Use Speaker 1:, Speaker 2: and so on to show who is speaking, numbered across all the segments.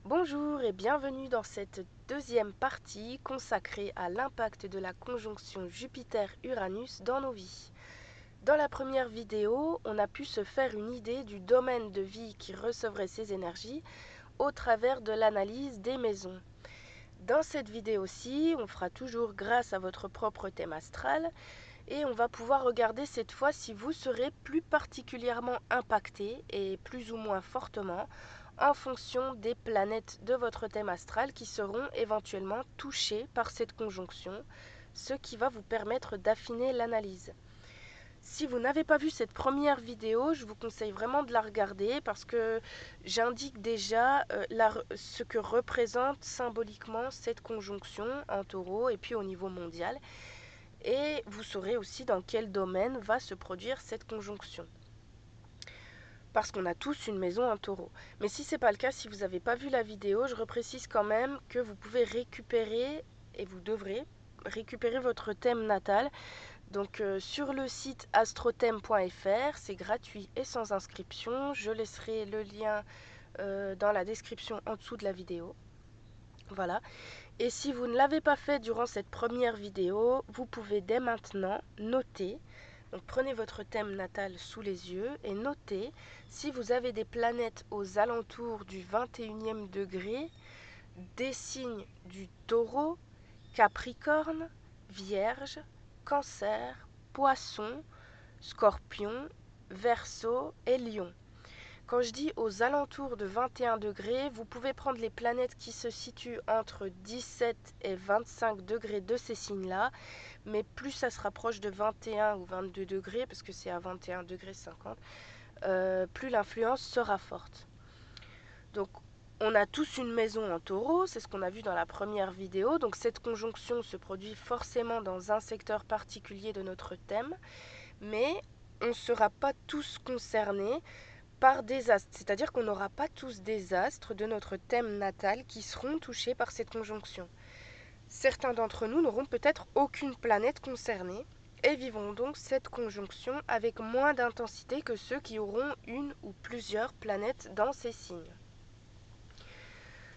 Speaker 1: Bonjour et bienvenue dans cette deuxième partie consacrée à l'impact de la conjonction Jupiter-Uranus dans nos vies. Dans la première vidéo, on a pu se faire une idée du domaine de vie qui recevrait ces énergies au travers de l'analyse des maisons. Dans cette vidéo-ci, on fera toujours grâce à votre propre thème astral et on va pouvoir regarder cette fois si vous serez plus particulièrement impacté et plus ou moins fortement en fonction des planètes de votre thème astral qui seront éventuellement touchées par cette conjonction, ce qui va vous permettre d'affiner l'analyse. Si vous n'avez pas vu cette première vidéo, je vous conseille vraiment de la regarder parce que j'indique déjà ce que représente symboliquement cette conjonction en taureau et puis au niveau mondial. Et vous saurez aussi dans quel domaine va se produire cette conjonction. Parce qu'on a tous une maison en taureau. Mais si ce n'est pas le cas, si vous n'avez pas vu la vidéo, je reprécise quand même que vous pouvez récupérer, et vous devrez récupérer votre thème natal. Donc sur le site astrothème.fr, c'est gratuit et sans inscription. Je laisserai le lien dans la description en dessous de la vidéo. Voilà. Et si vous ne l'avez pas fait durant cette première vidéo, vous pouvez dès maintenant noter. Donc prenez votre thème natal sous les yeux et notez si vous avez des planètes aux alentours du 21e degré, des signes du taureau, capricorne, vierge, cancer, poisson, scorpion, verseau et lion. Quand je dis aux alentours de 21 degrés, vous pouvez prendre les planètes qui se situent entre 17 et 25 degrés de ces signes-là, mais plus ça se rapproche de 21 ou 22 degrés, parce que c'est à 21 degrés 50, plus l'influence sera forte. Donc on a tous une maison en taureau, c'est ce qu'on a vu dans la première vidéo, donc cette conjonction se produit forcément dans un secteur particulier de notre thème, mais on ne sera pas tous concernés par des astres, c'est-à-dire qu'on n'aura pas tous des astres de notre thème natal qui seront touchés par cette conjonction. Certains d'entre nous n'auront peut-être aucune planète concernée et vivront donc cette conjonction avec moins d'intensité que ceux qui auront une ou plusieurs planètes dans ces signes.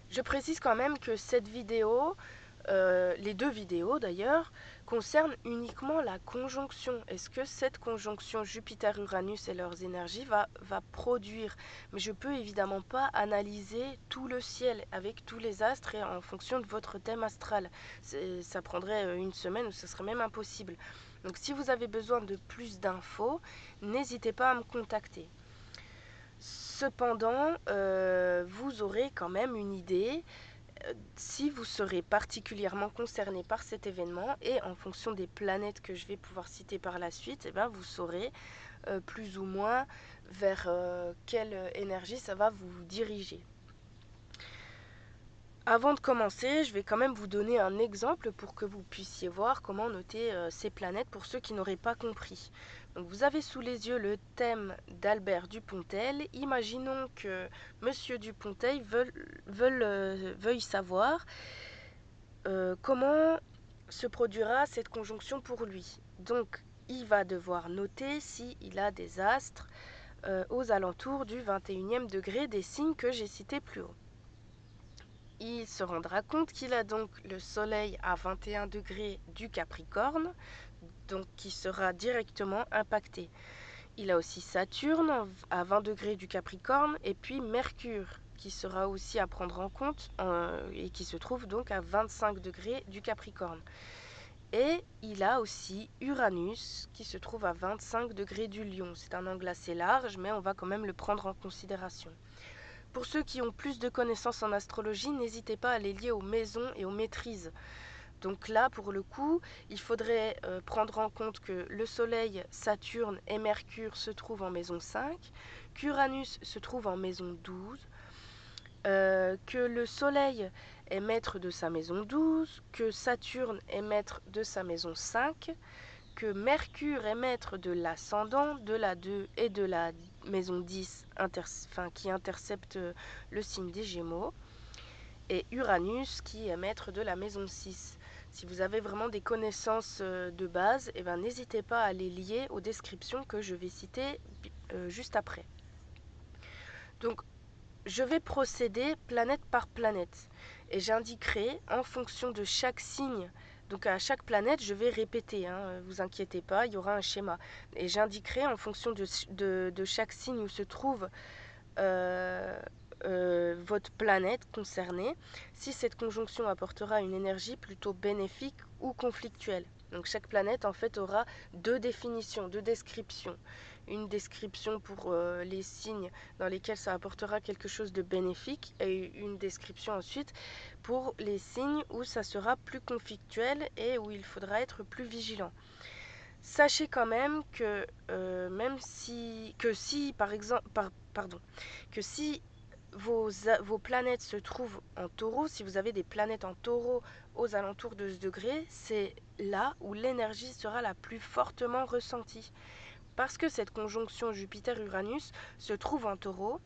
Speaker 1: Je précise quand même que cette vidéo, les deux vidéos d'ailleurs, concernent uniquement la conjonction. Est-ce que cette conjonction Jupiter-Uranus et leurs énergies va produire? Mais je peux évidemment pas analyser tout le ciel avec tous les astres et en fonction de votre thème astral. Ça prendrait une semaine ou ce serait même impossible. Donc si vous avez besoin de plus d'infos, n'hésitez pas à me contacter. Cependant, vous aurez quand même une idée si vous serez particulièrement concerné par cet événement et en fonction des planètes que je vais pouvoir citer par la suite, vous saurez plus ou moins vers quelle énergie ça va vous diriger. Avant de commencer, je vais quand même vous donner un exemple pour que vous puissiez voir comment noter ces planètes pour ceux qui n'auraient pas compris. Donc vous avez sous les yeux le thème d'Albert Dupontel. Imaginons que Monsieur Dupontel veuille savoir comment se produira cette conjonction pour lui. Donc il va devoir noter s'il a des astres aux alentours du 21e degré des signes que j'ai cités plus haut. Il se rendra compte qu'il a donc le Soleil à 21 degrés du Capricorne, donc qui sera directement impacté. Il a aussi Saturne à 20 degrés du Capricorne et puis Mercure qui sera aussi à prendre en compte et qui se trouve donc à 25 degrés du Capricorne. Et il a aussi Uranus qui se trouve à 25 degrés du Lion. C'est un angle assez large, mais on va quand même le prendre en considération. Pour ceux qui ont plus de connaissances en astrologie, n'hésitez pas à les lier aux maisons et aux maîtrises. Donc là, pour le coup, il faudrait prendre en compte que le Soleil, Saturne et Mercure se trouvent en maison 5, qu'Uranus se trouve en maison 12, que le Soleil est maître de sa maison 12, que Saturne est maître de sa maison 5, que Mercure est maître de l'ascendant, de la 2 et de la maison 10 qui intercepte le signe des Gémeaux, et Uranus qui est maître de la maison 6. Si vous avez vraiment des connaissances de base, n'hésitez pas à les lier aux descriptions que je vais citer juste après. Donc je vais procéder planète par planète et j'indiquerai en fonction de chaque signe. Donc à chaque planète, je vais répéter, hein, vous inquiétez pas, il y aura un schéma. Et j'indiquerai en fonction de chaque signe où se trouve euh, votre planète concernée, si cette conjonction apportera une énergie plutôt bénéfique ou conflictuelle. Donc chaque planète en fait aura deux définitions, deux descriptions. Une description pour les signes dans lesquels ça apportera quelque chose de bénéfique et une description ensuite pour les signes où ça sera plus conflictuel et où il faudra être plus vigilant. Sachez quand même que si par exemple que si vos planètes se trouvent en taureau, si vous avez des planètes en taureau aux alentours de ce degré, c'est là où l'énergie sera la plus fortement ressentie. Parce que cette conjonction Jupiter-Uranus se trouve en taureau,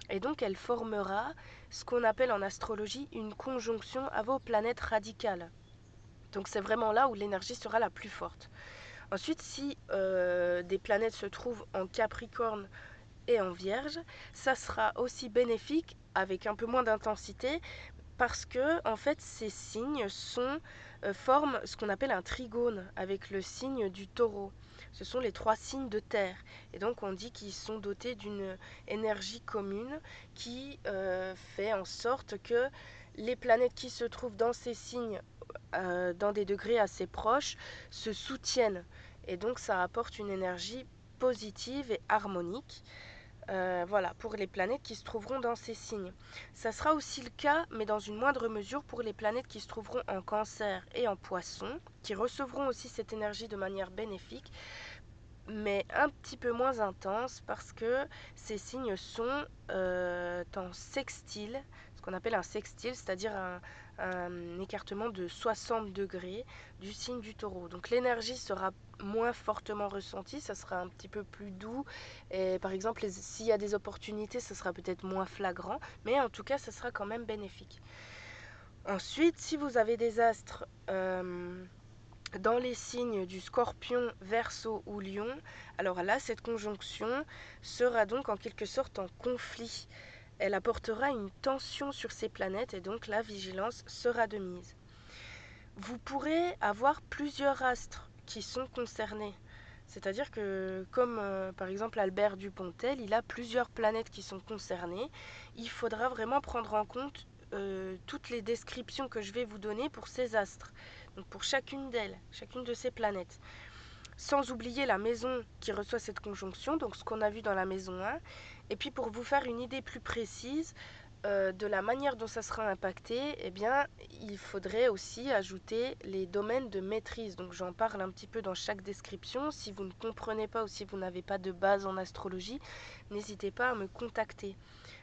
Speaker 1: et donc elle formera ce qu'on appelle en astrologie une conjonction à vos planètes radicales. Donc c'est vraiment là où l'énergie sera la plus forte. Ensuite, si des planètes se trouvent en Capricorne et en Vierge, ça sera aussi bénéfique avec un peu moins d'intensité parce que en fait ces signes forment ce qu'on appelle un trigone avec le signe du Taureau. Ce sont les trois signes de terre et donc on dit qu'ils sont dotés d'une énergie commune qui fait en sorte que les planètes qui se trouvent dans ces signes dans des degrés assez proches se soutiennent et donc ça apporte une énergie positive et harmonique. Voilà, pour les planètes qui se trouveront dans ces signes. Ça sera aussi le cas, mais dans une moindre mesure, pour les planètes qui se trouveront en Cancer et en Poisson, qui recevront aussi cette énergie de manière bénéfique, mais un petit peu moins intense parce que ces signes sont en sextile, ce qu'on appelle un sextile, c'est-à-dire un écartement de 60 degrés du signe du Taureau. Donc l'énergie sera moins fortement ressentie, ça sera un petit peu plus doux et par exemple s'il y a des opportunités, ça sera peut-être moins flagrant, mais en tout cas ça sera quand même bénéfique. Ensuite, si vous avez des astres dans les signes du Scorpion, Verseau ou Lion, alors là, cette conjonction sera donc en quelque sorte en conflit. Elle apportera une tension sur ces planètes et donc la vigilance sera de mise. Vous pourrez avoir plusieurs astres qui sont concernés. C'est-à-dire que, comme par exemple Albert Dupontel, il a plusieurs planètes qui sont concernées. Il faudra vraiment prendre en compte toutes les descriptions que je vais vous donner pour ces astres. Donc pour chacune d'elles, chacune de ces planètes. Sans oublier la maison qui reçoit cette conjonction, donc ce qu'on a vu dans la maison 1. Et puis pour vous faire une idée plus précise de la manière dont ça sera impacté, eh bien, il faudrait aussi ajouter les domaines de maîtrise. Donc j'en parle un petit peu dans chaque description. Si vous ne comprenez pas ou si vous n'avez pas de base en astrologie, n'hésitez pas à me contacter.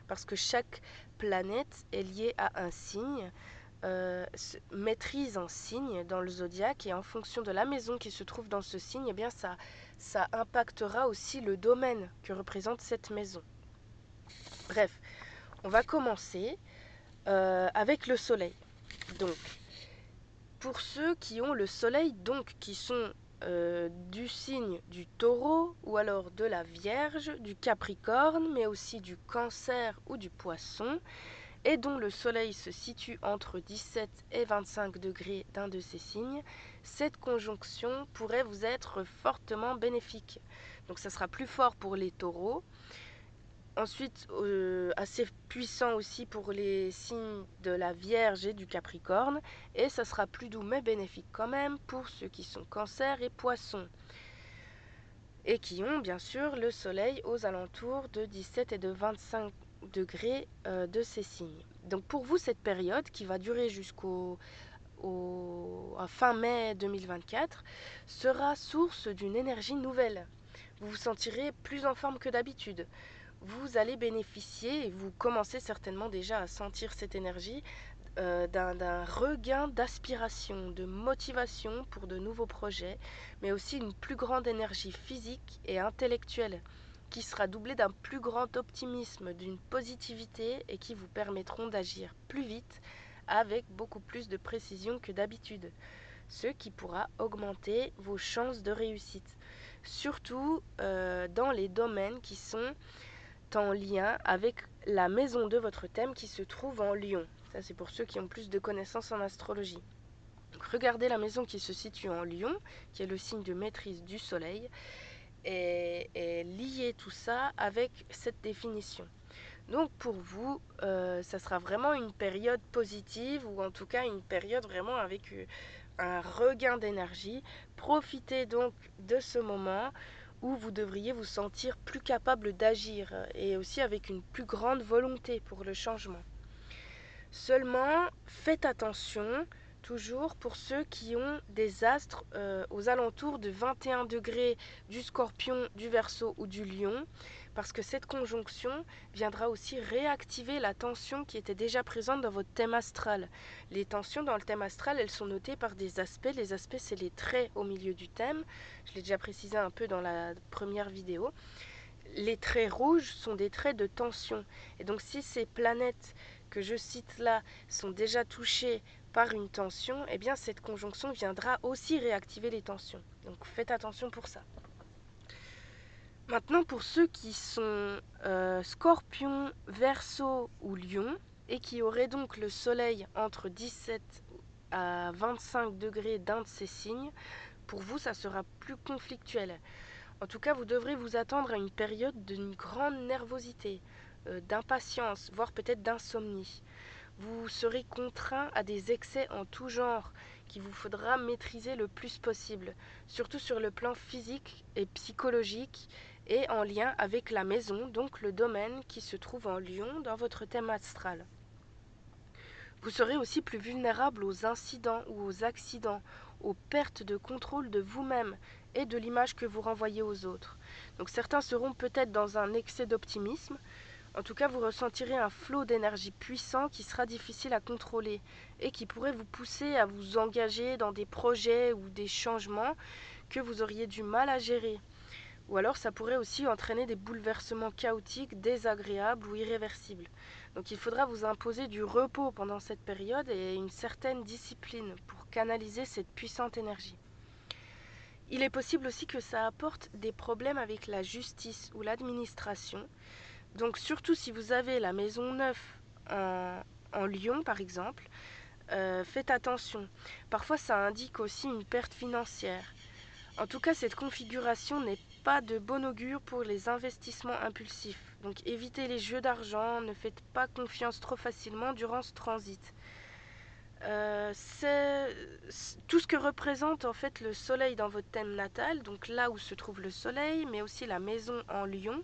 Speaker 1: Parce que chaque planète est liée à un signe. Maîtrise un signe dans le zodiaque et en fonction de la maison qui se trouve dans ce signe, eh bien ça impactera aussi le domaine que représente cette maison. Bref, on va commencer avec le soleil. Donc, pour ceux qui ont le soleil, donc qui sont du signe du taureau ou alors de la vierge, du capricorne, mais aussi du cancer ou du poisson, et dont le soleil se situe entre 17 et 25 degrés d'un de ces signes, cette conjonction pourrait vous être fortement bénéfique. Donc ça sera plus fort pour les taureaux, ensuite assez puissant aussi pour les signes de la Vierge et du Capricorne, et ça sera plus doux mais bénéfique quand même pour ceux qui sont Cancer et Poissons, et qui ont bien sûr le soleil aux alentours de 17 et de 25 degrés de ces signes. Donc pour vous, cette période qui va durer jusqu'au à fin mai 2024 sera source d'une énergie nouvelle. Vous vous sentirez plus en forme que d'habitude. Vous allez bénéficier, et vous commencez certainement déjà à sentir cette énergie, d'un regain d'aspiration, de motivation pour de nouveaux projets, mais aussi une plus grande énergie physique et intellectuelle qui sera doublée d'un plus grand optimisme, d'une positivité et qui vous permettront d'agir plus vite avec beaucoup plus de précision que d'habitude, ce qui pourra augmenter vos chances de réussite, surtout dans les domaines qui sont en lien avec la maison de votre thème qui se trouve en Lion. Ça, c'est pour ceux qui ont plus de connaissances en astrologie. Donc, regardez la maison qui se situe en Lion, qui est le signe de maîtrise du soleil, et liez tout ça avec cette définition. Donc pour vous, ça sera vraiment une période positive, ou en tout cas une période vraiment avec un regain d'énergie. Profitez donc de ce moment où vous devriez vous sentir plus capable d'agir et aussi avec une plus grande volonté pour le changement. Seulement, faites attention, toujours pour ceux qui ont des astres aux alentours de 21 degrés du Scorpion, du Verseau ou du Lion, parce que cette conjonction viendra aussi réactiver la tension qui était déjà présente dans votre thème astral. Les tensions dans le thème astral, elles sont notées par des aspects. Les aspects, c'est les traits au milieu du thème. Je l'ai déjà précisé un peu dans la première vidéo. Les traits rouges sont des traits de tension. Et donc si ces planètes que je cite là sont déjà touchées par une tension, eh bien cette conjonction viendra aussi réactiver les tensions. Donc faites attention pour ça. Maintenant, pour ceux qui sont Scorpion, Verseau ou Lion, et qui auraient donc le soleil entre 17 à 25 degrés d'un de ces signes, pour vous ça sera plus conflictuel. En tout cas, vous devrez vous attendre à une période d'une grande nervosité, d'impatience, voire peut-être d'insomnie. Vous serez contraint à des excès en tout genre qu'il vous faudra maîtriser le plus possible, surtout sur le plan physique et psychologique et en lien avec la maison, donc le domaine qui se trouve en Lion dans votre thème astral. Vous serez aussi plus vulnérable aux incidents ou aux accidents, aux pertes de contrôle de vous-même et de l'image que vous renvoyez aux autres. Donc certains seront peut-être dans un excès d'optimisme. En tout cas, vous ressentirez un flot d'énergie puissant qui sera difficile à contrôler et qui pourrait vous pousser à vous engager dans des projets ou des changements que vous auriez du mal à gérer. Ou alors ça pourrait aussi entraîner des bouleversements chaotiques, désagréables ou irréversibles. Donc il faudra vous imposer du repos pendant cette période et une certaine discipline pour canaliser cette puissante énergie. Il est possible aussi que ça apporte des problèmes avec la justice ou l'administration. Donc surtout si vous avez la maison 9 en Lion par exemple, faites attention. Parfois ça indique aussi une perte financière. En tout cas, cette configuration n'est pas de bon augure pour les investissements impulsifs. Donc évitez les jeux d'argent, ne faites pas confiance trop facilement durant ce transit. C'est tout ce que représente en fait le soleil dans votre thème natal, donc là où se trouve le soleil, mais aussi la maison en Lion,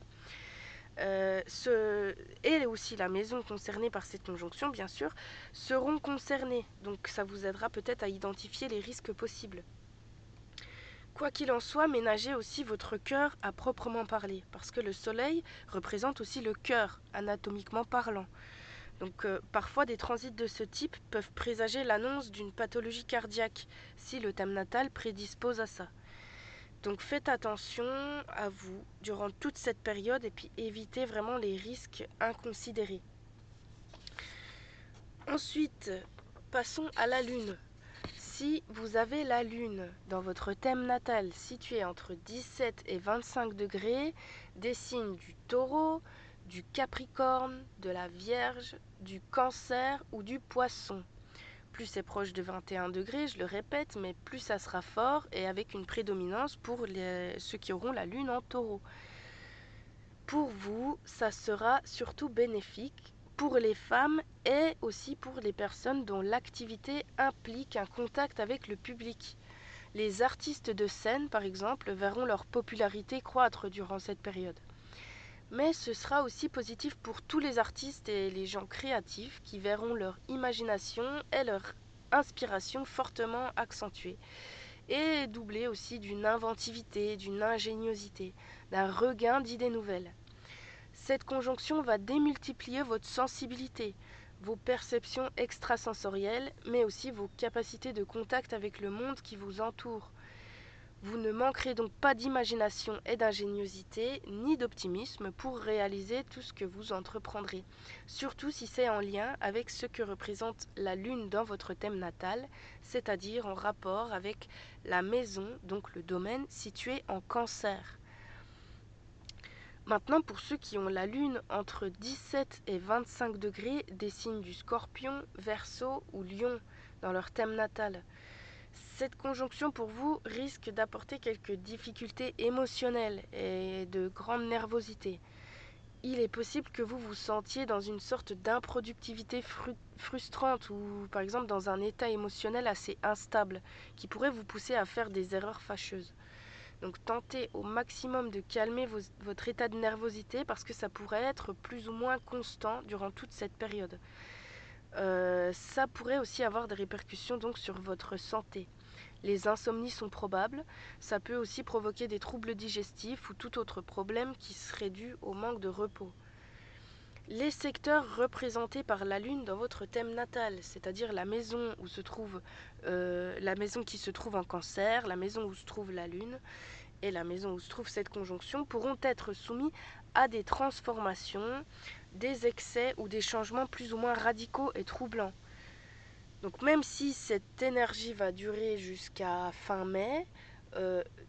Speaker 1: et aussi la maison concernée par cette conjonction, bien sûr, seront concernées. Donc ça vous aidera peut-être à identifier les risques possibles. Quoi qu'il en soit, ménagez aussi votre cœur à proprement parler, parce que le soleil représente aussi le cœur, anatomiquement parlant. Donc parfois des transits de ce type peuvent présager l'annonce d'une pathologie cardiaque, si le thème natal prédispose à ça. Donc faites attention à vous durant toute cette période et puis évitez vraiment les risques inconsidérés. Ensuite, passons à la lune. Si vous avez la lune dans votre thème natal situé entre 17 et 25 degrés, des signes du taureau, du capricorne, de la vierge, du cancer ou du poisson. Plus c'est proche de 21 degrés, je le répète, mais plus ça sera fort et avec une prédominance pour ceux qui auront la lune en taureau. Pour vous, ça sera surtout bénéfique pour les femmes et aussi pour les personnes dont l'activité implique un contact avec le public. Les artistes de scène, par exemple, verront leur popularité croître durant cette période. Mais ce sera aussi positif pour tous les artistes et les gens créatifs qui verront leur imagination et leur inspiration fortement accentuée et doublée aussi d'une inventivité, d'une ingéniosité, d'un regain d'idées nouvelles. Cette conjonction va démultiplier votre sensibilité, vos perceptions extrasensorielles, mais aussi vos capacités de contact avec le monde qui vous entoure. Vous ne manquerez donc pas d'imagination et d'ingéniosité, ni d'optimisme pour réaliser tout ce que vous entreprendrez, surtout si c'est en lien avec ce que représente la Lune dans votre thème natal, c'est-à-dire en rapport avec la maison, donc le domaine situé en Cancer. Maintenant, pour ceux qui ont la lune entre 17 et 25 degrés des signes du Scorpion, Verseau ou Lion dans leur thème natal, cette conjonction pour vous risque d'apporter quelques difficultés émotionnelles et de grande nervosité. Il est possible que vous vous sentiez dans une sorte d'improductivité frustrante ou par exemple dans un état émotionnel assez instable qui pourrait vous pousser à faire des erreurs fâcheuses. Donc tentez au maximum de calmer votre état de nervosité parce que ça pourrait être plus ou moins constant durant toute cette période. Ça pourrait aussi avoir des répercussions donc sur votre santé. Les insomnies sont probables, ça peut aussi provoquer des troubles digestifs ou tout autre problème qui serait dû au manque de repos. Les secteurs représentés par la lune dans votre thème natal, c'est-à-dire la maison où se trouve la maison qui se trouve en Cancer, la maison où se trouve la lune et la maison où se trouve cette conjonction, pourront être soumis à des transformations, des excès ou des changements plus ou moins radicaux et troublants. Donc même si cette énergie va durer jusqu'à fin mai,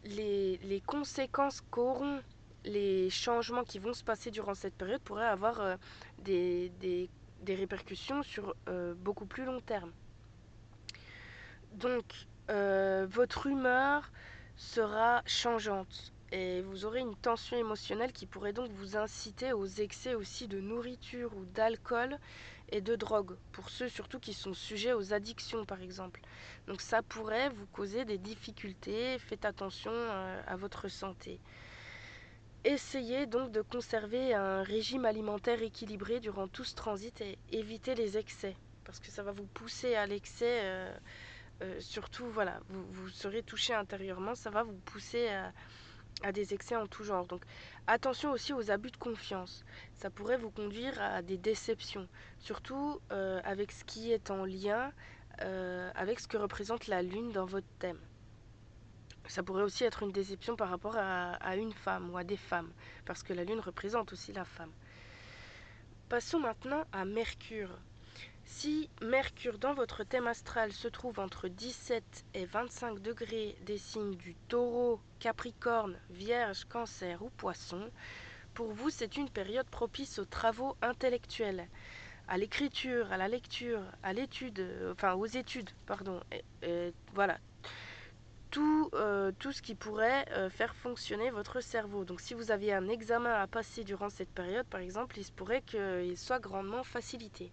Speaker 1: les conséquences qu'auront les changements qui vont se passer durant cette période pourraient avoir des répercussions sur beaucoup plus long terme. Donc votre humeur sera changeante et vous aurez une tension émotionnelle qui pourrait donc vous inciter aux excès aussi de nourriture ou d'alcool et de drogue, pour ceux surtout qui sont sujets aux addictions par exemple. Donc ça pourrait vous causer des difficultés, faites attention à votre santé. Essayez donc de conserver un régime alimentaire équilibré durant tout ce transit et évitez les excès, parce que ça va vous pousser à l'excès. Surtout, voilà, vous serez touché intérieurement, ça va vous pousser à des excès en tout genre. Donc attention aussi aux abus de confiance. Ça pourrait vous conduire à des déceptions, surtout avec ce qui est en lien avec ce que représente la lune dans votre thème. Ça pourrait aussi être une déception par rapport à une femme ou à des femmes, parce que la lune représente aussi la femme. Passons maintenant à Mercure. Si Mercure dans votre thème astral se trouve entre 17 et 25 degrés des signes du Taureau, Capricorne, Vierge, Cancer ou Poisson, pour vous c'est une période propice aux travaux intellectuels, à l'écriture, à la lecture, à l'étude, aux études, pardon. Voilà, tout ce qui pourrait faire fonctionner votre cerveau. Donc si vous aviez un examen à passer durant cette période, par exemple, il se pourrait qu'il soit grandement facilité.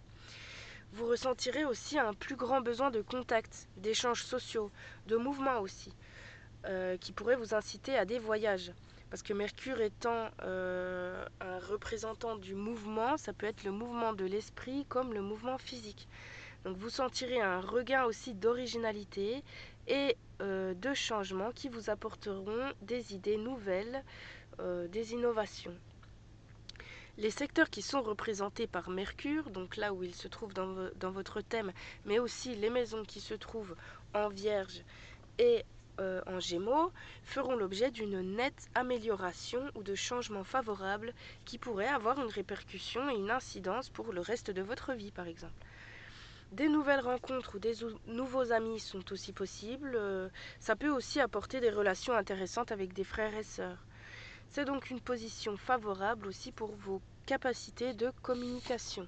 Speaker 1: Vous ressentirez aussi un plus grand besoin de contact, d'échanges sociaux, de mouvement aussi, qui pourrait vous inciter à des voyages. Parce que Mercure étant un représentant du mouvement, ça peut être le mouvement de l'esprit comme le mouvement physique. Donc vous sentirez un regain aussi d'originalité et de changement qui vous apporteront des idées nouvelles, des innovations. Les secteurs qui sont représentés par Mercure, donc là où il se trouve dans votre thème, mais aussi les maisons qui se trouvent en Vierge et en Gémeaux, feront l'objet d'une nette amélioration ou de changements favorables qui pourraient avoir une répercussion et une incidence pour le reste de votre vie, par exemple. Des nouvelles rencontres ou des nouveaux amis sont aussi possibles. Ça peut aussi apporter des relations intéressantes avec des frères et sœurs. C'est donc une position favorable aussi pour vos capacités de communication.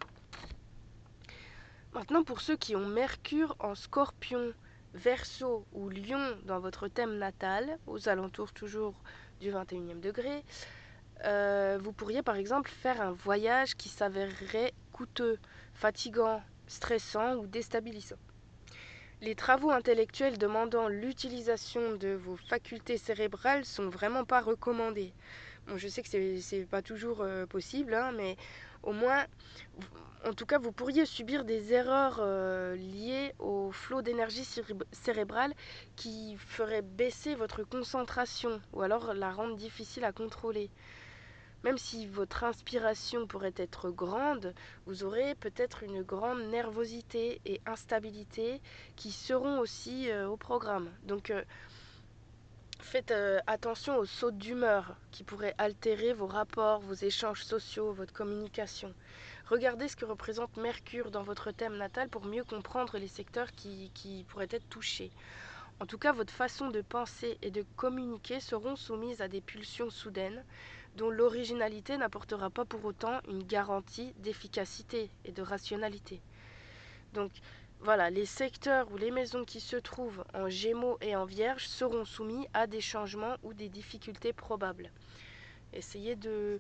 Speaker 1: Maintenant, pour ceux qui ont Mercure en Scorpion, Verseau ou Lion dans votre thème natal, aux alentours toujours du 21e degré, vous pourriez par exemple faire un voyage qui s'avérerait coûteux, fatigant, stressant ou déstabilisant. Les travaux intellectuels demandant l'utilisation de vos facultés cérébrales sont vraiment pas recommandés. Bon, je sais que c'est pas toujours possible, hein, mais au moins, en tout cas, vous pourriez subir des erreurs liées au flot d'énergie cérébrale qui ferait baisser votre concentration ou alors la rendre difficile à contrôler. Même si votre inspiration pourrait être grande, vous aurez peut-être une grande nervosité et instabilité qui seront aussi au programme. Donc faites attention aux sautes d'humeur qui pourraient altérer vos rapports, vos échanges sociaux, votre communication. Regardez ce que représente Mercure dans votre thème natal pour mieux comprendre les secteurs qui pourraient être touchés. En tout cas, votre façon de penser et de communiquer seront soumises à des pulsions soudaines, dont l'originalité n'apportera pas pour autant une garantie d'efficacité et de rationalité. Donc voilà, les secteurs ou les maisons qui se trouvent en Gémeaux et en Vierge seront soumis à des changements ou des difficultés probables. Essayez de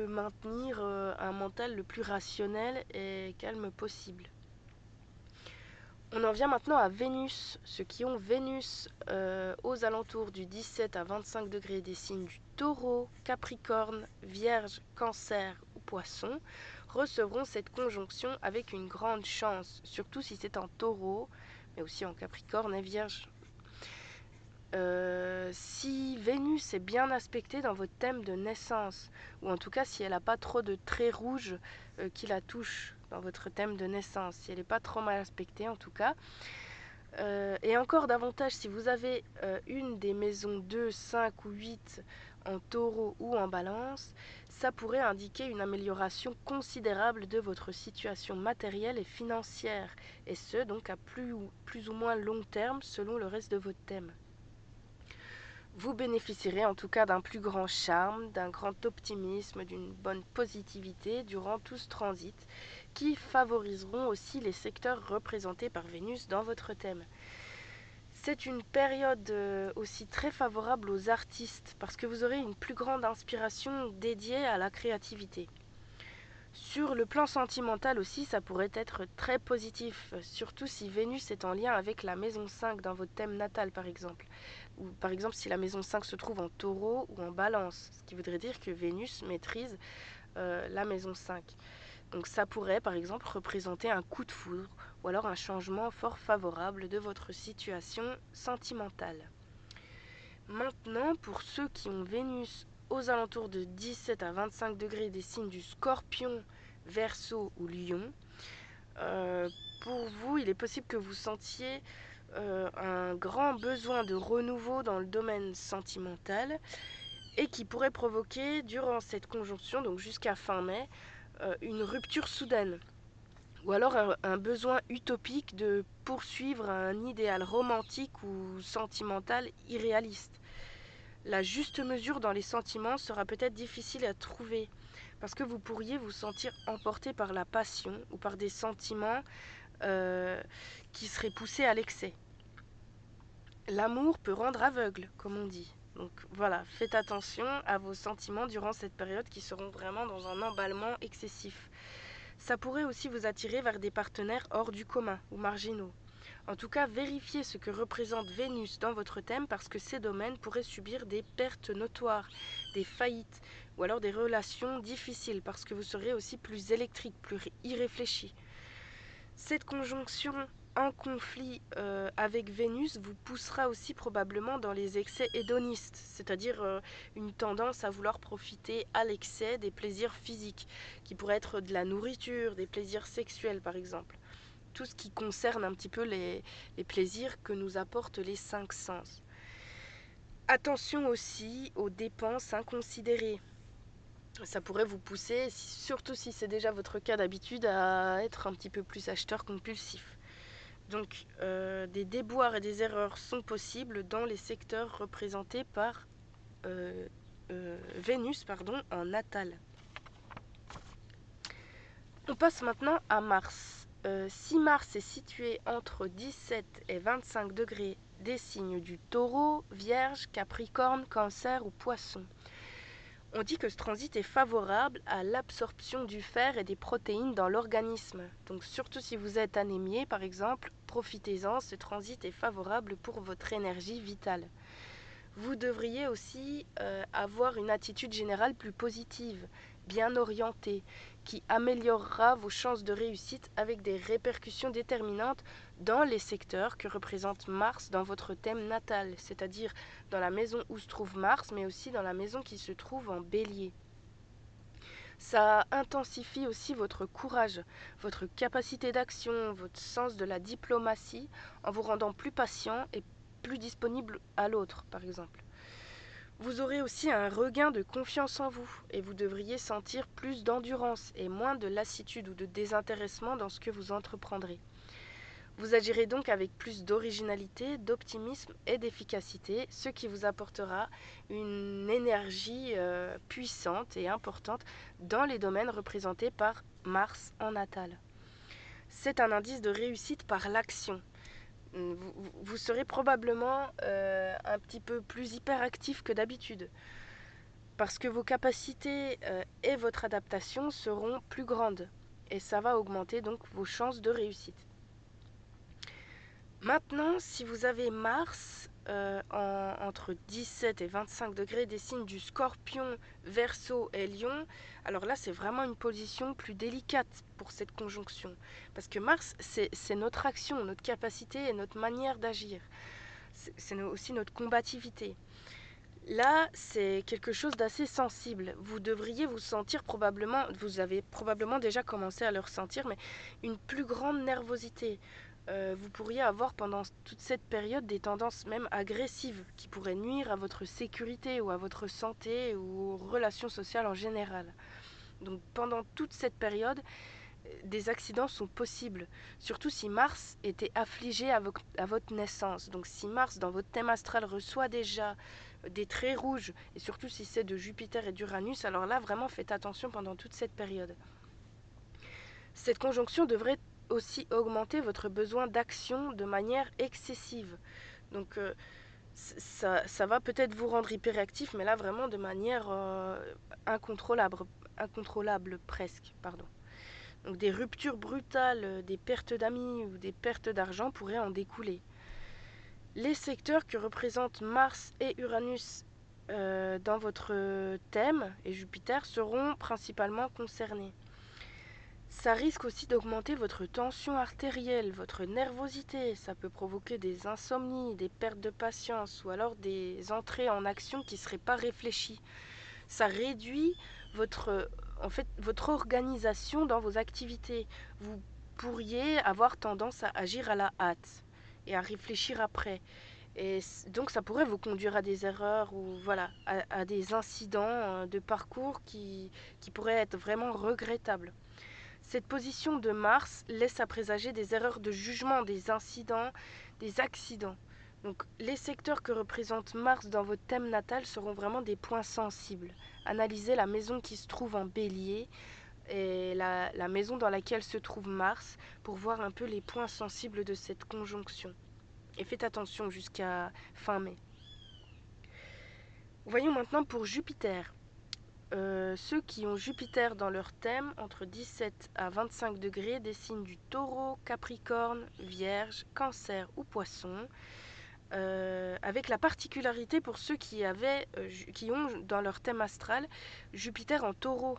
Speaker 1: maintenir un mental le plus rationnel et calme possible. On en vient maintenant à Vénus. Ceux qui ont Vénus aux alentours du 17 à 25 degrés des signes du Taureau, Capricorne, Vierge, Cancer ou Poisson recevront cette conjonction avec une grande chance, surtout si c'est en Taureau, mais aussi en Capricorne et Vierge. Si Vénus est bien aspectée dans votre thème de naissance, ou en tout cas si elle n'a pas trop de traits rouges qui la touchent dans votre thème de naissance, si elle n'est pas trop mal aspectée en tout cas, et encore davantage si vous avez une des maisons 2, 5 ou 8 en Taureau ou en Balance, ça pourrait indiquer une amélioration considérable de votre situation matérielle et financière, et ce donc à plus ou moins long terme selon le reste de votre thème. Vous bénéficierez en tout cas d'un plus grand charme, d'un grand optimisme, d'une bonne positivité durant tout ce transit, qui favoriseront aussi les secteurs représentés par Vénus dans votre thème. C'est une période aussi très favorable aux artistes, parce que vous aurez une plus grande inspiration dédiée à la créativité. Sur le plan sentimental aussi, ça pourrait être très positif, surtout si Vénus est en lien avec la maison 5 dans votre thème natal par exemple. Ou par exemple si la maison 5 se trouve en Taureau ou en Balance, ce qui voudrait dire que Vénus maîtrise la maison 5. Donc ça pourrait par exemple représenter un coup de foudre ou alors un changement fort favorable de votre situation sentimentale. Maintenant, pour ceux qui ont Vénus aux alentours de 17 à 25 degrés des signes du Scorpion, Verseau ou Lion, pour vous, il est possible que vous sentiez un grand besoin de renouveau dans le domaine sentimental et qui pourrait provoquer, durant cette conjonction, donc jusqu'à fin mai, une rupture soudaine. Ou alors un besoin utopique de poursuivre un idéal romantique ou sentimental irréaliste. La juste mesure dans les sentiments sera peut-être difficile à trouver parce que vous pourriez vous sentir emporté par la passion ou par des sentiments qui seraient poussés à l'excès. L'amour peut rendre aveugle, comme on dit. Donc voilà, faites attention à vos sentiments durant cette période qui seront vraiment dans un emballement excessif. Ça pourrait aussi vous attirer vers des partenaires hors du commun ou marginaux. En tout cas, vérifiez ce que représente Vénus dans votre thème parce que ces domaines pourraient subir des pertes notoires, des faillites ou alors des relations difficiles parce que vous serez aussi plus électrique, plus irréfléchi. Cette conjonction en conflit avec Vénus vous poussera aussi probablement dans les excès hédonistes, c'est-à-dire une tendance à vouloir profiter à l'excès des plaisirs physiques, qui pourraient être de la nourriture, des plaisirs sexuels par exemple. Tout ce qui concerne un petit peu les plaisirs que nous apportent les 5 sens. Attention aussi aux dépenses inconsidérées. Ça pourrait vous pousser, surtout si c'est déjà votre cas d'habitude, à être un petit peu plus acheteur compulsif. Donc des déboires et des erreurs sont possibles dans les secteurs représentés par Vénus en natal. On passe maintenant à Mars. Si Mars est situé entre 17 et 25 degrés des signes du Taureau, Vierge, Capricorne, Cancer ou Poisson, on dit que ce transit est favorable à l'absorption du fer et des protéines dans l'organisme. Donc surtout si vous êtes anémié par exemple, profitez-en, ce transit est favorable pour votre énergie vitale. Vous devriez aussi avoir une attitude générale plus positive, bien orientée, qui améliorera vos chances de réussite avec des répercussions déterminantes dans les secteurs que représente Mars dans votre thème natal, c'est-à-dire dans la maison où se trouve Mars, mais aussi dans la maison qui se trouve en Bélier. Ça intensifie aussi votre courage, votre capacité d'action, votre sens de la diplomatie, en vous rendant plus patient et plus disponible à l'autre, par exemple. Vous aurez aussi un regain de confiance en vous et vous devriez sentir plus d'endurance et moins de lassitude ou de désintéressement dans ce que vous entreprendrez. Vous agirez donc avec plus d'originalité, d'optimisme et d'efficacité, ce qui vous apportera une énergie puissante et importante dans les domaines représentés par Mars en natal. C'est un indice de réussite par l'action. Vous serez probablement un petit peu plus hyperactif que d'habitude, parce que vos capacités et votre adaptation seront plus grandes, et ça va augmenter donc vos chances de réussite. Maintenant, si vous avez Mars entre 17 et 25 degrés des signes du Scorpion, Verseau et Lion, alors là c'est vraiment une position plus délicate pour cette conjonction. Parce que Mars, c'est notre action, notre capacité et notre manière d'agir. C'est aussi notre combativité. Là, c'est quelque chose d'assez sensible. Vous devriez vous sentir probablement, vous avez probablement déjà commencé à le ressentir, mais une plus grande nervosité. Vous pourriez avoir pendant toute cette période des tendances même agressives qui pourraient nuire à votre sécurité ou à votre santé ou aux relations sociales en général. Donc pendant toute cette période, des accidents sont possibles, surtout si Mars était affligé à votre naissance. Donc si Mars dans votre thème astral reçoit déjà des traits rouges, et surtout si c'est de Jupiter et d'Uranus, alors là vraiment faites attention pendant toute cette période. Cette conjonction devrait aussi augmenter votre besoin d'action de manière excessive. Donc ça va peut-être vous rendre hyperactif, mais là vraiment de manière incontrôlable presque, pardon. Donc des ruptures brutales, des pertes d'amis ou des pertes d'argent pourraient en découler. Les secteurs que représentent Mars et Uranus dans votre thème et Jupiter seront principalement concernés. Ça risque aussi d'augmenter votre tension artérielle, votre nervosité. Ça peut provoquer des insomnies, des pertes de patience ou alors des entrées en action qui ne seraient pas réfléchies. Ça réduit votre organisation dans vos activités. Vous pourriez avoir tendance à agir à la hâte et à réfléchir après. Et donc ça pourrait vous conduire à des erreurs ou voilà, à des incidents de parcours qui pourraient être vraiment regrettables. Cette position de Mars laisse à présager des erreurs de jugement, des incidents, des accidents. Donc les secteurs que représente Mars dans votre thème natal seront vraiment des points sensibles. Analysez la maison qui se trouve en Bélier et la maison dans laquelle se trouve Mars pour voir un peu les points sensibles de cette conjonction. Et faites attention jusqu'à fin mai. Voyons maintenant pour Jupiter. Ceux qui ont Jupiter dans leur thème, entre 17 à 25 degrés, des signes du Taureau, Capricorne, Vierge, Cancer ou Poisson, avec la particularité pour ceux qui ont dans leur thème astral Jupiter en Taureau,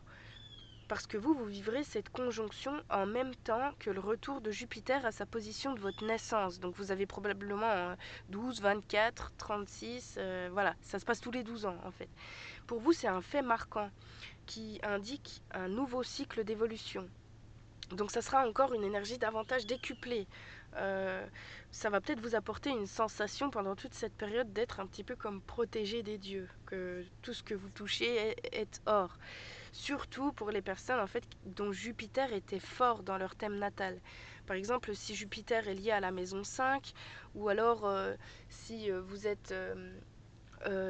Speaker 1: parce que vous vivrez cette conjonction en même temps que le retour de Jupiter à sa position de votre naissance. Donc vous avez probablement 12, 24, 36, voilà, ça se passe tous les 12 ans en fait. Pour vous, c'est un fait marquant qui indique un nouveau cycle d'évolution. Donc ça sera encore une énergie davantage décuplée. Ça va peut-être vous apporter une sensation pendant toute cette période d'être un petit peu comme protégé des dieux, que tout ce que vous touchez est or. Surtout pour les personnes en fait dont Jupiter était fort dans leur thème natal. Par exemple, si Jupiter est lié à la maison 5, ou alors si vous êtes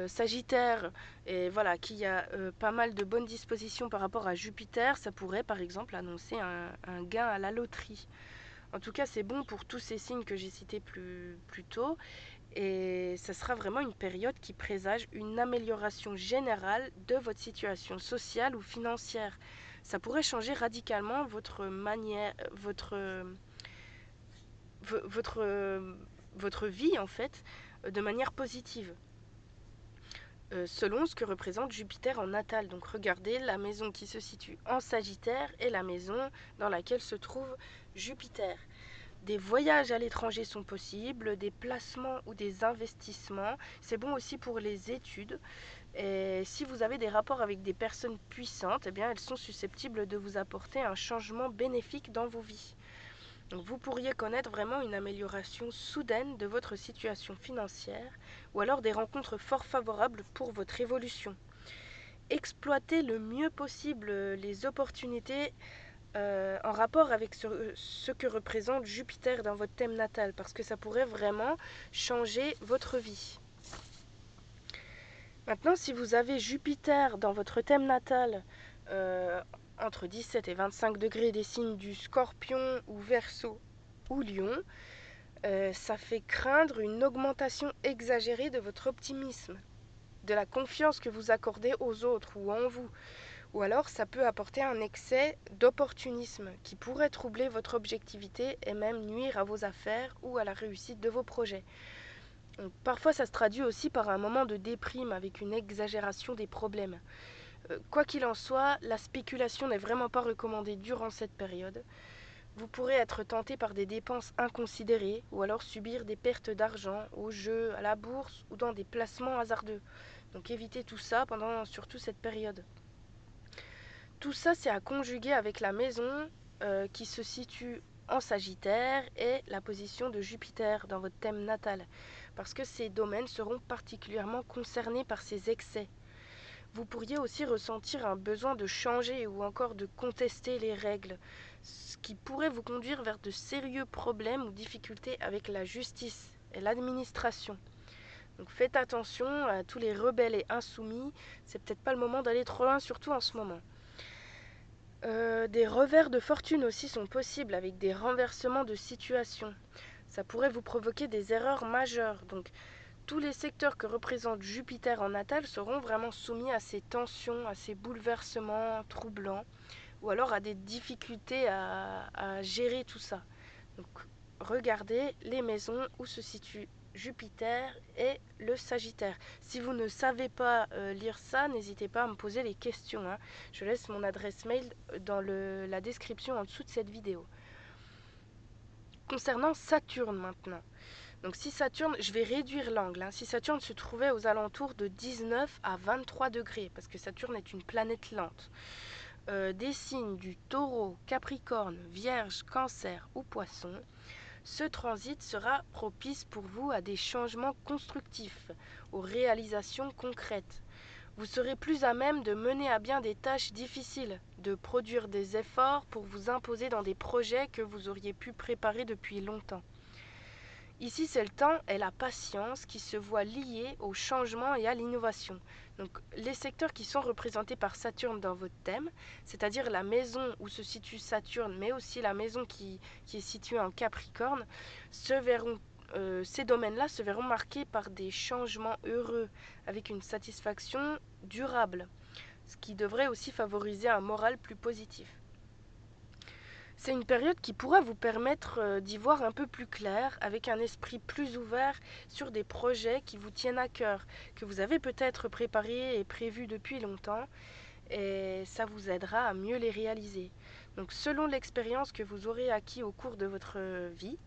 Speaker 1: Sagittaire, et voilà, qui a pas mal de bonnes dispositions par rapport à Jupiter, ça pourrait par exemple annoncer un gain à la loterie. En tout cas, c'est bon pour tous ces signes que j'ai cités plus tôt. Et ça sera vraiment une période qui présage une amélioration générale de votre situation sociale ou financière. Ça pourrait changer radicalement votre manière, votre vie en fait, de manière positive. Selon ce que représente Jupiter en natal. Donc regardez la maison qui se situe en Sagittaire et la maison dans laquelle se trouve Jupiter. Des voyages à l'étranger sont possibles, des placements ou des investissements. C'est bon aussi pour les études. Et si vous avez des rapports avec des personnes puissantes, eh bien, elles sont susceptibles de vous apporter un changement bénéfique dans vos vies. Donc vous pourriez connaître vraiment une amélioration soudaine de votre situation financière ou alors des rencontres fort favorables pour votre évolution. Exploitez le mieux possible les opportunités en rapport avec ce que représente Jupiter dans votre thème natal, parce que ça pourrait vraiment changer votre vie. Maintenant, si vous avez Jupiter dans votre thème natal entre 17 et 25 degrés des signes du Scorpion ou Verseau ou Lion, ça fait craindre une augmentation exagérée de votre optimisme, de la confiance que vous accordez aux autres ou en vous. Ou alors ça peut apporter un excès d'opportunisme qui pourrait troubler votre objectivité et même nuire à vos affaires ou à la réussite de vos projets. Donc, parfois ça se traduit aussi par un moment de déprime avec une exagération des problèmes. Quoi qu'il en soit, la spéculation n'est vraiment pas recommandée durant cette période. Vous pourrez être tenté par des dépenses inconsidérées ou alors subir des pertes d'argent au jeu, à la bourse ou dans des placements hasardeux. Donc évitez tout ça pendant surtout cette période. Tout ça, c'est à conjuguer avec la maison qui se situe en Sagittaire et la position de Jupiter dans votre thème natal, parce que ces domaines seront particulièrement concernés par ces excès. Vous pourriez aussi ressentir un besoin de changer ou encore de contester les règles, ce qui pourrait vous conduire vers de sérieux problèmes ou difficultés avec la justice et l'administration. Donc faites attention à tous les rebelles et insoumis, c'est peut-être pas le moment d'aller trop loin, surtout en ce moment. Des revers de fortune aussi sont possibles avec des renversements de situation. Ça pourrait vous provoquer des erreurs majeures. Donc tous les secteurs que représente Jupiter en natal seront vraiment soumis à ces tensions, à ces bouleversements troublants, ou alors à des difficultés à gérer tout ça. Donc regardez les maisons où se situe Jupiter et le Sagittaire. Si vous ne savez pas lire ça, n'hésitez pas à me poser les questions. Je laisse mon adresse mail dans la description en dessous de cette vidéo. Concernant Saturne maintenant. Donc si Saturne, je vais réduire l'angle, si Saturne se trouvait aux alentours de 19 à 23 degrés, parce que Saturne est une planète lente, des signes du Taureau, Capricorne, Vierge, Cancer ou Poisson, ce transit sera propice pour vous à des changements constructifs, aux réalisations concrètes. Vous serez plus à même de mener à bien des tâches difficiles, de produire des efforts pour vous imposer dans des projets que vous auriez pu préparer depuis longtemps. Ici, c'est le temps et la patience qui se voient liés au changement et à l'innovation. Donc, les secteurs qui sont représentés par Saturne dans votre thème, c'est-à-dire la maison où se situe Saturne, mais aussi la maison qui est située en Capricorne, ces domaines-là se verront marqués par des changements heureux, avec une satisfaction durable, ce qui devrait aussi favoriser un moral plus positif. C'est une période qui pourra vous permettre d'y voir un peu plus clair, avec un esprit plus ouvert sur des projets qui vous tiennent à cœur, que vous avez peut-être préparés et prévus depuis longtemps, et ça vous aidera à mieux les réaliser. Donc selon l'expérience que vous aurez acquis au cours de votre vie,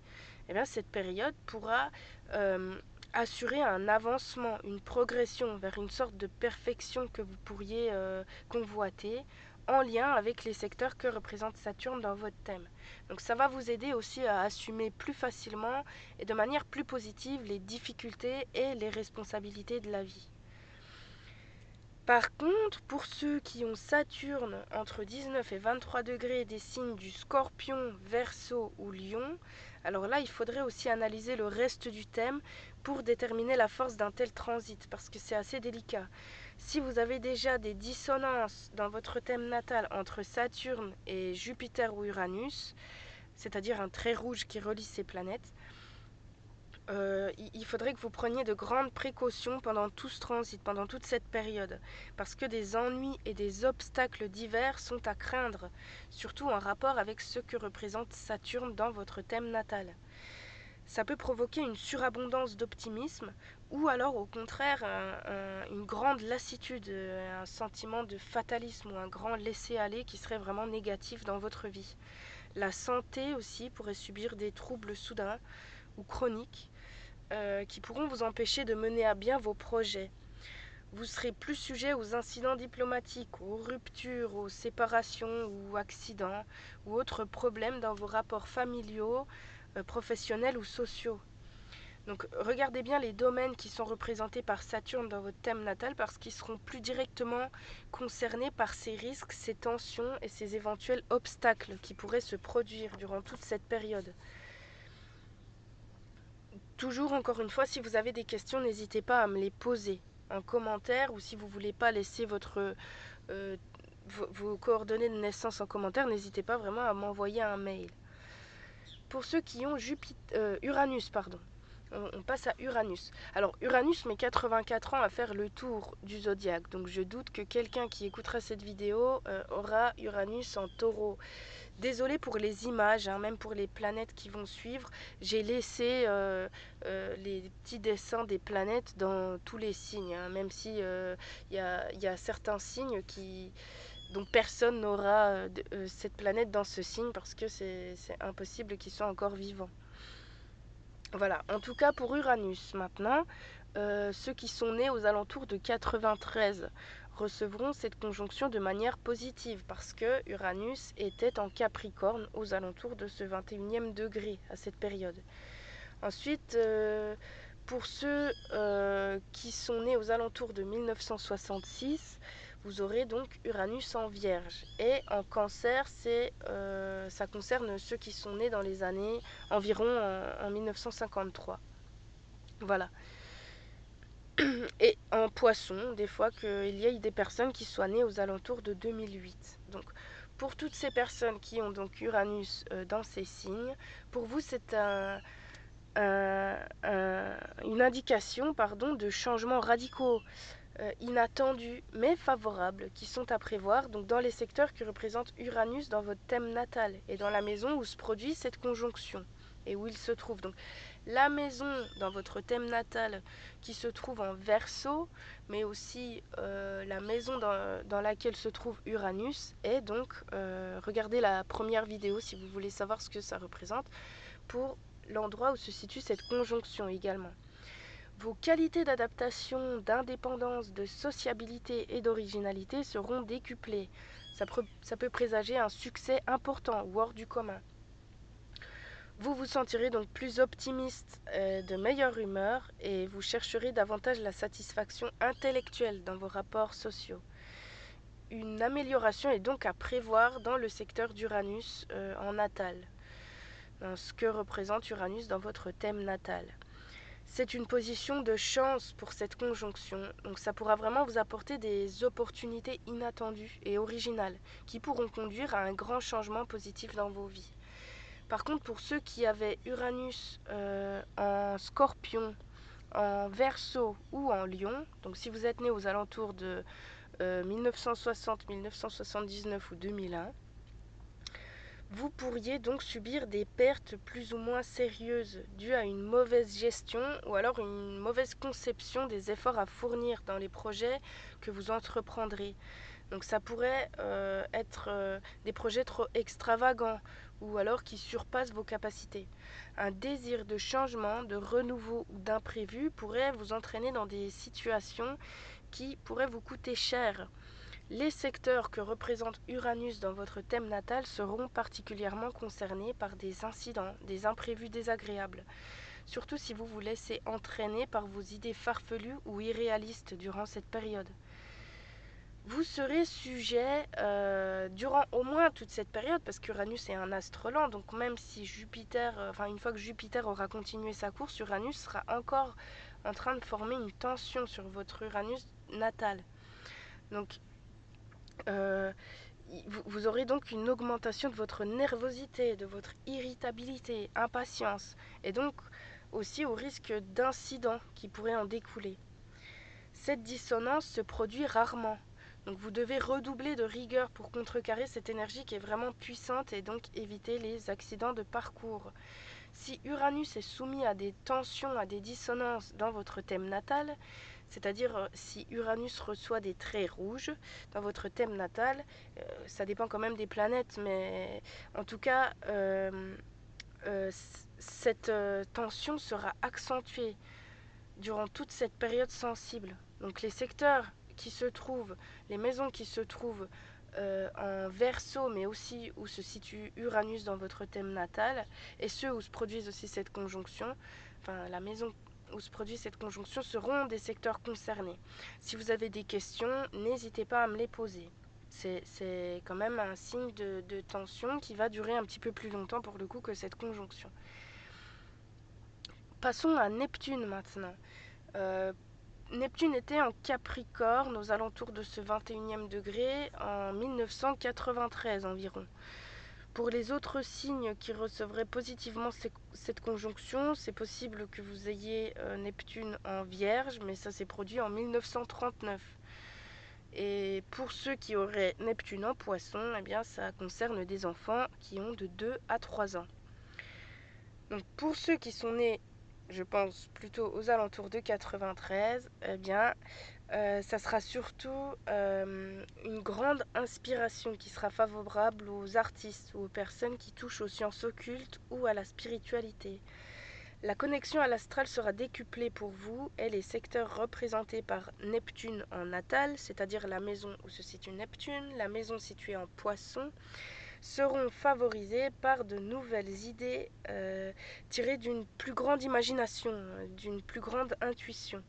Speaker 1: eh bien, cette période pourra assurer un avancement, une progression vers une sorte de perfection que vous pourriez convoiter en lien avec les secteurs que représente Saturne dans votre thème. Donc ça va vous aider aussi à assumer plus facilement et de manière plus positive les difficultés et les responsabilités de la vie. Par contre, pour ceux qui ont Saturne entre 19 et 23 degrés des signes du Scorpion, Verseau ou Lion, alors là, il faudrait aussi analyser le reste du thème pour déterminer la force d'un tel transit, parce que c'est assez délicat. Si vous avez déjà des dissonances dans votre thème natal entre Saturne et Jupiter ou Uranus, c'est-à-dire un trait rouge qui relie ces planètes, il faudrait que vous preniez de grandes précautions pendant tout ce transit, pendant toute cette période, parce que des ennuis et des obstacles divers sont à craindre, surtout en rapport avec ce que représente Saturne dans votre thème natal. Ça peut provoquer une surabondance d'optimisme, ou alors au contraire une grande lassitude, un sentiment de fatalisme ou un grand laisser-aller qui serait vraiment négatif dans votre vie. La santé aussi pourrait subir des troubles soudains ou chroniques, qui pourront vous empêcher de mener à bien vos projets. Vous serez plus sujet aux incidents diplomatiques, aux ruptures, aux séparations ou accidents ou autres problèmes dans vos rapports familiaux, professionnels ou sociaux. Donc regardez bien les domaines qui sont représentés par Saturne dans votre thème natal parce qu'ils seront plus directement concernés par ces risques, ces tensions et ces éventuels obstacles qui pourraient se produire durant toute cette période. Toujours, encore une fois, si vous avez des questions, n'hésitez pas à me les poser en commentaire, ou si vous ne voulez pas laisser vos coordonnées de naissance en commentaire, n'hésitez pas vraiment à m'envoyer un mail. Pour ceux qui ont Uranus, pardon. On passe à Uranus. Alors Uranus met 84 ans à faire le tour du zodiaque, donc je doute que quelqu'un qui écoutera cette vidéo aura Uranus en taureau. Désolée pour les images, hein, même pour les planètes qui vont suivre, j'ai laissé les petits dessins des planètes dans tous les signes, hein, même si y a certains signes dont personne n'aura cette planète dans ce signe parce que c'est impossible qu'ils soient encore vivants. Voilà, en tout cas pour Uranus maintenant, ceux qui sont nés aux alentours de 93 recevront cette conjonction de manière positive parce que Uranus était en Capricorne aux alentours de ce 21e degré à cette période. Ensuite, pour ceux qui sont nés aux alentours de 1966, vous aurez donc Uranus en Vierge. Et en Cancer, ça concerne ceux qui sont nés dans les années environ en 1953. Voilà. Et en Poisson, des fois qu'il y ait des personnes qui soient nées aux alentours de 2008. Donc, pour toutes ces personnes qui ont donc Uranus dans ces signes, pour vous c'est une indication de changements radicaux, inattendus mais favorables qui sont à prévoir donc dans les secteurs qui représentent Uranus dans votre thème natal et dans la maison où se produit cette conjonction et où il se trouve. Donc la maison dans votre thème natal qui se trouve en Verseau, mais aussi la maison dans laquelle se trouve Uranus, et donc regardez la première vidéo si vous voulez savoir ce que ça représente pour l'endroit où se situe cette conjonction également. Vos qualités d'adaptation, d'indépendance, de sociabilité et d'originalité seront décuplées. Ça peut présager un succès important ou hors du commun. Vous vous sentirez donc plus optimiste, de meilleure humeur, et vous chercherez davantage la satisfaction intellectuelle dans vos rapports sociaux. Une amélioration est donc à prévoir dans le secteur d'Uranus en natal, dans ce que représente Uranus dans votre thème natal. C'est une position de chance pour cette conjonction, donc ça pourra vraiment vous apporter des opportunités inattendues et originales qui pourront conduire à un grand changement positif dans vos vies. Par contre, pour ceux qui avaient Uranus en Scorpion, en Verseau ou en Lion, donc si vous êtes né aux alentours de 1960, 1979 ou 2001, vous pourriez donc subir des pertes plus ou moins sérieuses dues à une mauvaise gestion ou alors une mauvaise conception des efforts à fournir dans les projets que vous entreprendrez. Donc ça pourrait être des projets trop extravagants ou alors qui surpassent vos capacités. Un désir de changement, de renouveau ou d'imprévu pourrait vous entraîner dans des situations qui pourraient vous coûter cher. Les secteurs que représente Uranus dans votre thème natal seront particulièrement concernés par des incidents, des imprévus désagréables, surtout si vous vous laissez entraîner par vos idées farfelues ou irréalistes durant cette période. Vous serez sujet, durant au moins toute cette période, parce qu'Uranus est un astre lent, donc même si une fois que Jupiter aura continué sa course, Uranus sera encore en train de former une tension sur votre Uranus natal. Donc, vous aurez donc une augmentation de votre nervosité, de votre irritabilité, impatience, et donc aussi au risque d'incidents qui pourraient en découler. Cette dissonance se produit rarement, donc vous devez redoubler de rigueur pour contrecarrer cette énergie qui est vraiment puissante et donc éviter les accidents de parcours. Si Uranus est soumis à des tensions, à des dissonances dans votre thème natal, c'est-à-dire si Uranus reçoit des traits rouges dans votre thème natal, ça dépend quand même des planètes, mais en tout cas, cette tension sera accentuée durant toute cette période sensible. Donc les secteurs qui se trouvent, les maisons qui se trouvent en Verseau, mais aussi où se situe Uranus dans votre thème natal, et ceux où se produisent aussi cette conjonction, enfin la maison où se produit cette conjonction, seront des secteurs concernés. Si vous avez des questions, n'hésitez pas à me les poser. C'est quand même un signe de tension qui va durer un petit peu plus longtemps pour le coup que cette conjonction. Passons à Neptune maintenant. Neptune était en Capricorne aux alentours de ce 21e degré en 1993 environ. Pour les autres signes qui recevraient positivement cette conjonction, c'est possible que vous ayez Neptune en Vierge, mais ça s'est produit en 1939. Et pour ceux qui auraient Neptune en Poisson, eh bien ça concerne des enfants qui ont de 2 à 3 ans. Donc pour ceux qui sont nés, je pense plutôt aux alentours de 93, eh bien ça sera surtout une grande inspiration qui sera favorable aux artistes ou aux personnes qui touchent aux sciences occultes ou à la spiritualité. La connexion à l'astral sera décuplée pour vous et les secteurs représentés par Neptune en natal, c'est-à-dire la maison où se situe Neptune, la maison située en Poisson, seront favorisés par de nouvelles idées tirées d'une plus grande imagination, d'une plus grande intuition.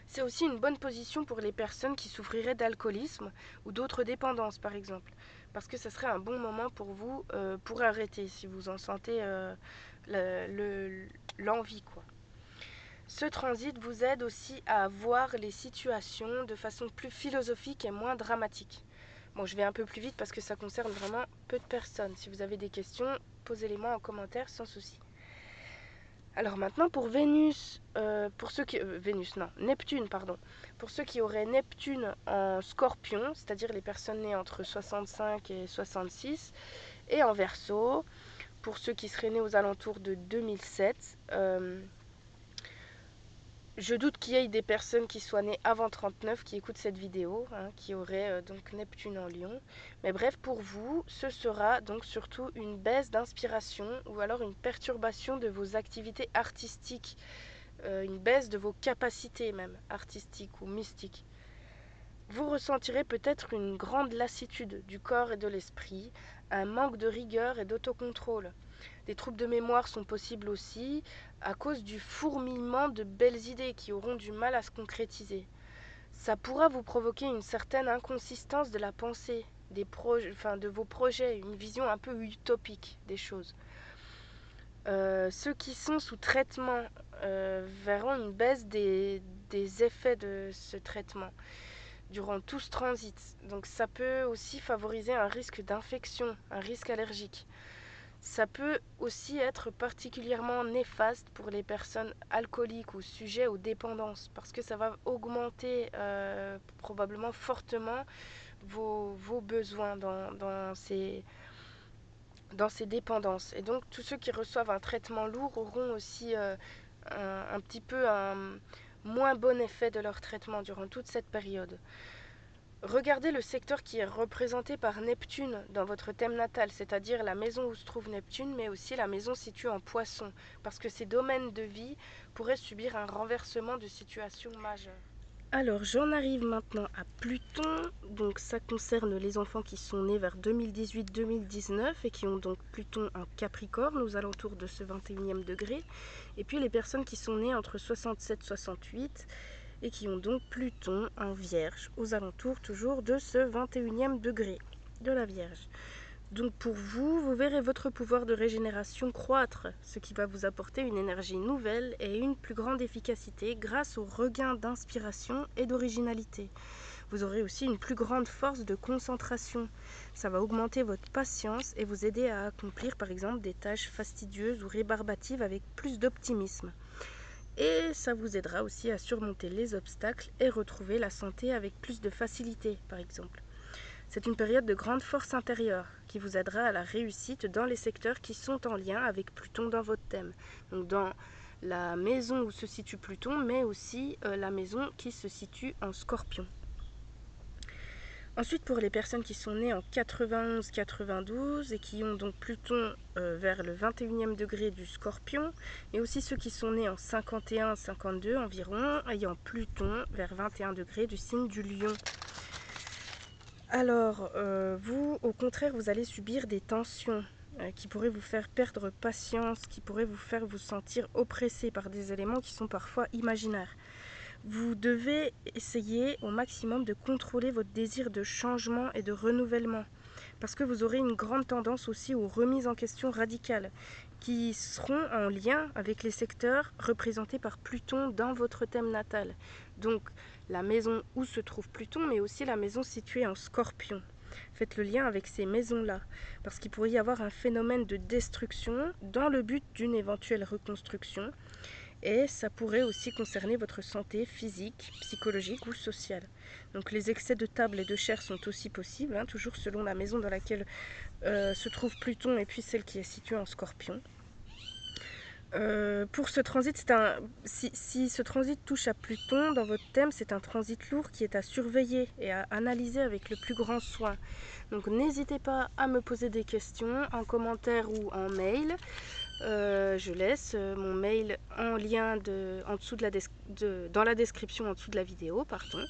Speaker 1: C'est aussi une bonne position pour les personnes qui souffriraient d'alcoolisme ou d'autres dépendances par exemple, parce que ce serait un bon moment pour vous pour arrêter si vous en sentez l'envie, quoi. Ce transit vous aide aussi à voir les situations de façon plus philosophique et moins dramatique. Bon, je vais un peu plus vite parce que ça concerne vraiment peu de personnes. Si vous avez des questions, posez-les-moi en commentaire sans souci. Alors maintenant pour Vénus, pour ceux qui... Neptune, pardon. Pour ceux qui auraient Neptune en Scorpion, c'est-à-dire les personnes nées entre 65 et 66, et en Verseau, pour ceux qui seraient nés aux alentours de 2007, je doute qu'il y ait des personnes qui soient nées avant 39 qui écoutent cette vidéo, qui auraient donc Neptune en Lion. Mais bref, pour vous, ce sera donc surtout une baisse d'inspiration ou alors une perturbation de vos activités artistiques, une baisse de vos capacités même artistiques ou mystiques. Vous ressentirez peut-être une grande lassitude du corps et de l'esprit, un manque de rigueur et d'autocontrôle. Des troubles de mémoire sont possibles aussi à cause du fourmillement de belles idées qui auront du mal à se concrétiser. Ça pourra vous provoquer une certaine inconsistance de la pensée, de vos projets, une vision un peu utopique des choses. Ceux qui sont sous traitement verront une baisse des effets de ce traitement durant tout ce transit. Donc ça peut aussi favoriser un risque d'infection, un risque allergique. Ça peut aussi être particulièrement néfaste pour les personnes alcooliques ou sujettes aux dépendances parce que ça va augmenter probablement fortement vos besoins dans ces dépendances. Et donc tous ceux qui reçoivent un traitement lourd auront aussi un petit peu un moins bon effet de leur traitement durant toute cette période. Regardez le secteur qui est représenté par Neptune dans votre thème natal, c'est-à-dire la maison où se trouve Neptune, mais aussi la maison située en Poisson, parce que ces domaines de vie pourraient subir un renversement de situation majeure. Alors j'en arrive maintenant à Pluton, donc ça concerne les enfants qui sont nés vers 2018-2019 et qui ont donc Pluton en Capricorne aux alentours de ce 21e degré, et puis les personnes qui sont nées entre 67-68 et qui ont donc Pluton en Vierge, aux alentours toujours de ce 21e degré de la Vierge. Donc pour vous, vous verrez votre pouvoir de régénération croître, ce qui va vous apporter une énergie nouvelle et une plus grande efficacité grâce au regain d'inspiration et d'originalité. Vous aurez aussi une plus grande force de concentration. Ça va augmenter votre patience et vous aider à accomplir par exemple des tâches fastidieuses ou rébarbatives avec plus d'optimisme. Et ça vous aidera aussi à surmonter les obstacles et retrouver la santé avec plus de facilité, par exemple. C'est une période de grande force intérieure qui vous aidera à la réussite dans les secteurs qui sont en lien avec Pluton dans votre thème. Donc dans la maison où se situe Pluton, mais aussi la maison qui se situe en Scorpion. Ensuite, pour les personnes qui sont nées en 91-92 et qui ont donc Pluton vers le 21e degré du Scorpion, et aussi ceux qui sont nés en 51-52 environ, ayant Pluton vers 21 degrés du signe du Lion. Alors, vous, au contraire, vous allez subir des tensions qui pourraient vous faire perdre patience, qui pourraient vous faire vous sentir oppressé par des éléments qui sont parfois imaginaires. Vous devez essayer au maximum de contrôler votre désir de changement et de renouvellement, parce que vous aurez une grande tendance aussi aux remises en question radicales, qui seront en lien avec les secteurs représentés par Pluton dans votre thème natal. Donc la maison où se trouve Pluton, mais aussi la maison située en Scorpion. Faites le lien avec ces maisons-là, parce qu'il pourrait y avoir un phénomène de destruction dans le but d'une éventuelle reconstruction, et ça pourrait aussi concerner votre santé physique, psychologique ou sociale. Donc les excès de table et de chair sont aussi possibles, hein, toujours selon la maison dans laquelle se trouve Pluton et puis celle qui est située en Scorpion. Pour ce transit, si ce transit touche à Pluton dans votre thème, c'est un transit lourd qui est à surveiller et à analyser avec le plus grand soin. Donc n'hésitez pas à me poser des questions en commentaire ou en mail. Je laisse mon mail en lien en dessous dans la description en dessous de la vidéo, pardon.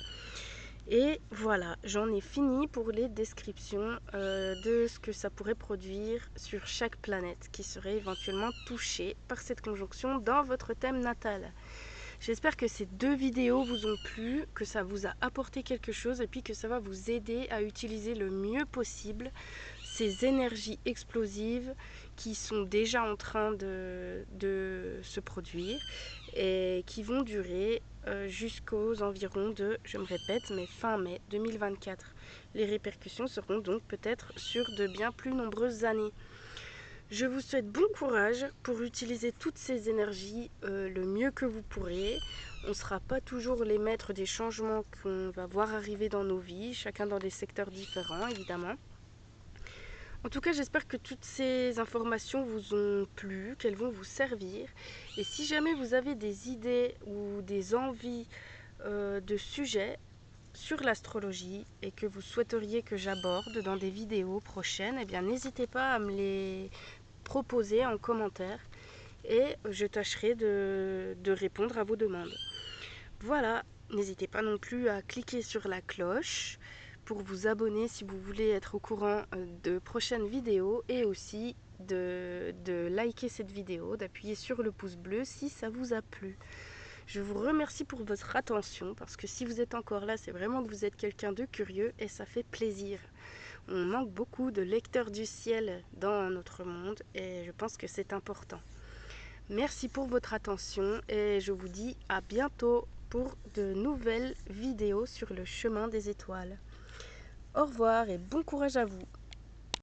Speaker 1: Et voilà, j'en ai fini pour les descriptions de ce que ça pourrait produire sur chaque planète qui serait éventuellement touchée par cette conjonction dans votre thème natal. J'espère que ces 2 vidéos vous ont plu, que ça vous a apporté quelque chose et puis que ça va vous aider à utiliser le mieux possible ces énergies explosives qui sont déjà en train de se produire et qui vont durer jusqu'aux environs de, je me répète, mais fin mai 2024. Les répercussions seront donc peut-être sur de bien plus nombreuses années. Je vous souhaite bon courage pour utiliser toutes ces énergies le mieux que vous pourrez. On ne sera pas toujours les maîtres des changements qu'on va voir arriver dans nos vies, chacun dans des secteurs différents évidemment. En tout cas, j'espère que toutes ces informations vous ont plu, qu'elles vont vous servir. Et si jamais vous avez des idées ou des envies de sujets sur l'astrologie et que vous souhaiteriez que j'aborde dans des vidéos prochaines, eh bien n'hésitez pas à me les proposer en commentaire et je tâcherai de répondre à vos demandes. Voilà, n'hésitez pas non plus à cliquer sur la cloche pour vous abonner si vous voulez être au courant de prochaines vidéos et aussi de liker cette vidéo, d'appuyer sur le pouce bleu si ça vous a plu. Je vous remercie pour votre attention parce que si vous êtes encore là, c'est vraiment que vous êtes quelqu'un de curieux et ça fait plaisir. On manque beaucoup de lecteurs du ciel dans notre monde et je pense que c'est important. Merci pour votre attention et je vous dis à bientôt pour de nouvelles vidéos sur le chemin des étoiles. Au revoir et bon courage à vous.